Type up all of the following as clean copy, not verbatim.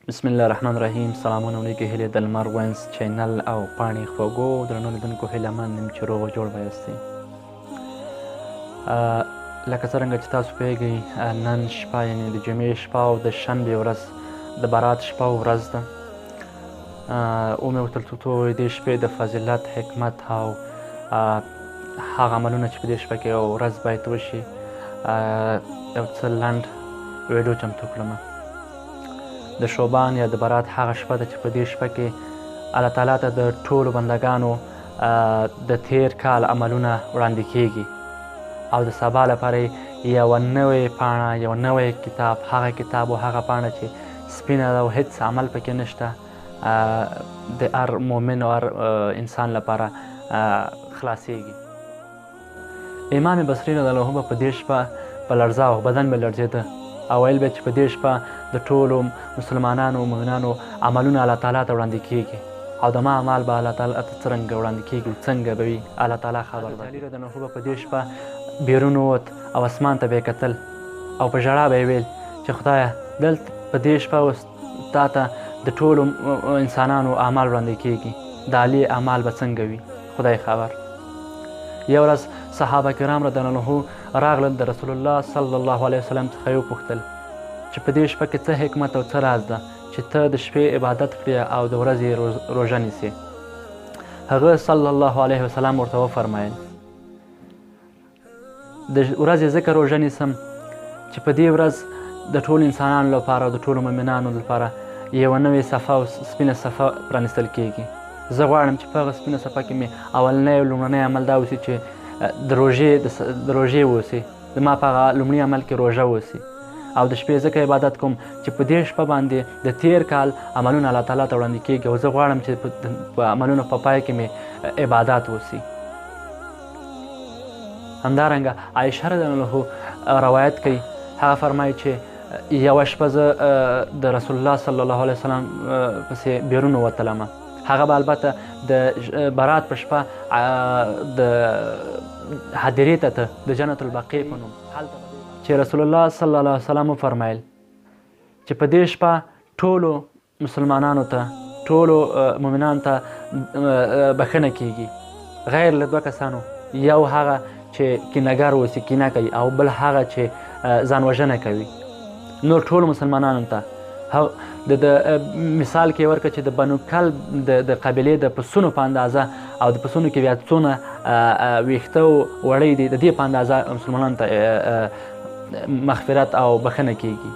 بسم الله الرحمن الرحیم. سلامونه علیکم. هیلې د لمر وینز چینل او پاڼې خوږو درنو لیدونکو هیلهمند یم چې روغ جوړ به یاستئ. لکه څرنګه چې تاسو پوهیږئ نن شپه یعنې د جمعې شپه او د شنبې ورځ د برات شپه او ورځ ده. ومې ورته څو دې شپې د فضیلت، حکمت او هغه عملونه چې په دې شپه کې او ورځ باید وشي یو څه لنډ ویډیو چمتو کړم. د شعبان یا د برات هغه شپه ده چې په دې شپه کې الله تعالی ته د ټولو بندګانو د تیر کال عملونه وړاندې کیږي او د سبا لپاره یوه نوې پاڼه، یو نوی کتاب، هغه کتاب او هغه پاڼه چې سپینه ده او هیڅ عمل پکې نشته، د هر مؤمن او هر انسان لپاره خلاصیږي. امام بصري رضی الله عنه په دې شپه په لړزاو بدن به لړزېده او ویل به چې په دې شپه د ټولو مسلمانانو مؤمنانو عملونه الله تعالی ته وړاندې کیږي او د ما اعمال به الله تعالی ته څرنګه وړاندې کیږي، څنګه به وي، الله تعالی خبر ده. علي رضی الله عنه به په دې شپه بیرون ووت او اسمان ته به یې کتل او په ژړا به یې ویل چې خدایه دلته په دې شپه تا ته د ټولو انسانانو اعمال وړاندې کیږي، د علي اعمال به څنګه وي، خدای خبر. یو ورځ صحابه کرام رضی الله عنهم راغلل، د رسول الله صلی الله علیه وسلم څخه یې وپوښتل چې په دې شپه کې څه حکمت او څه راز ده چې ته د شپې عبادت کړې او د ورځې روژه نیسې. هغه صلی الله علیه وسلم ورته وفرمایل د ورځې ځکه روژه نیسم چې په دې ورځ د ټولو انسانانو لپاره او د ټولو مؤمنانو لپاره یوه نوې صفحه او سپینه صفحه پرانیستل کیږي. زه غواړم چې په هغه سپینه صفحه کې مې اولنی او لومړنی عمل دا اوسي چې د روژې واوسي، زما په هغه لومړي عمل کې روژه واوسي او د شپې ځکه عبادت کوم چې په دې شپه باندې د تیر کال عملونه الله تعالی ته وړاندې کیږي او زه غواړم چې په عملونو په پای کې مې عبادت وسي. همدارنګه عایشه رضی الله عنها روایت کوي، هغه فرمایي چې یوه شپه زه د رسول الله صلی الله علیه وسلم پسې بیرون ووتلم. هغه به البته د برات په شپه د هدیرې ته د جنت البقیع په نوم چې رسول الله صلی الله علیه وسلم وفرمایل چې په دې شپه ټولو مسلمانانو ته، ټولو مؤمنانو ته بښنه کیږي غیر له دوه کسانو، یو هغه چې کینهګر اوسي، کینه کوي، او بل هغه چې ځان وژنه کوي. نور ټولو مسلمانانو ته د مثال کې ورکړه چې د بنو کلب د قبیلې د پسونو په اندازه او د پسونو کې بیا څونه ویښته وړۍ دي، د دې په اندازه مسلمانانو ته مغفرت او بښنه کیږي.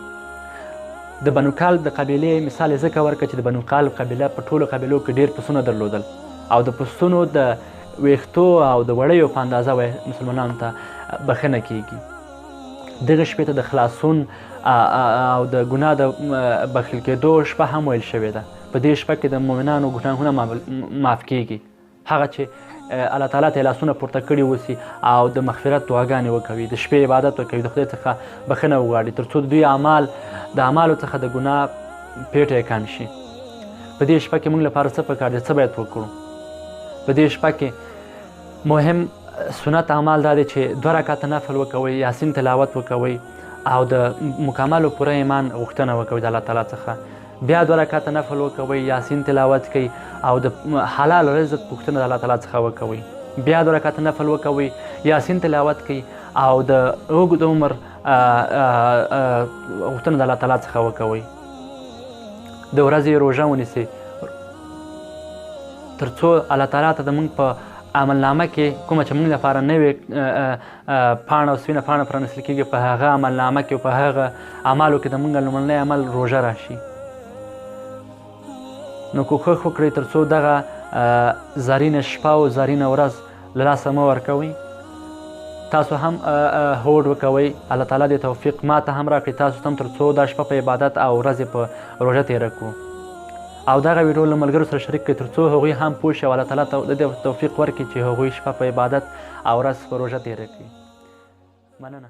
د بنو کلب د قبیلې مثال یې ځکه ورکړه چې د بنو کلب قبیله په ټولو قبیلو کې ډېر پسونه درلودل او د پسونو د ویښتو او د وړیو په اندازه مسلمانانو ته بښنه کیږي. دغه شپې ته د خلاصون او د ګناه د بخښل کېدو شپه هم ویل شوې ده. په دې شپه کې د مؤمنانو ګناهونه معاف کېږي، هغه چې الله تعالی ته یې لاسونه پورته کړي اوسي او د مغفرت دعاګانې وکوي، د شپې عبادت وکوي، د خدای څخه بښنه وغواړي تر څو د دوی د اعمالو څخه د ګناه پیټه یې کم شي. په دې شپه کې موږ لپاره څه پکار دي، څه باید وکړو؟ په دې شپه کې مهم سنت اعمال دا دی چې 2 رکعته نفل وکوئ، یاسین تلاوت وکوئ او د مکمل او پوره ایمان غوښتنه وکوئ د الله تعالی څخه. بیا 2 رکعته نفل وکوئ، یاسین تلاوت کوئ او د حلال رزق غوښتنه د الله تعالی څخه وکوئ. بیا 2 رکعته نفل وکوئ، یاسین تلاوت کوئ او د اوږد عمر غوښتنه د الله تعالی څخه وکوئ. د ورځې روژه ونیسئ تر څو الله تعالی ته د موږ په عملنامه کې کومه چې موږ لپاره نوې پاڼه او سپینه پاڼه پرانیستل کېږي، په هغه عملنامه کې او په هغه اعمالو کې د موږ لومړنی عمل روژه راشي. نو کوښښ وکړئ تر څو دغه زرینه شپه او زرینه ورځ له لاسه مه ورکوئ. تاسو هم هوډ وکوئ، الله تعالی دې توفیق ما ته هم راکړي، تاسو هم تر څو دا شپه په عبادت او ورځې په روژه تېره کړو او دغه ویډیو له ملګرو سره شریک کړئ تر څو هغوی هم پوه شي او الله تعالی ته د دې توفیق ورکړي چې هغوی شپه په عبادت او ورځ په روژه تېره کړي. مننه.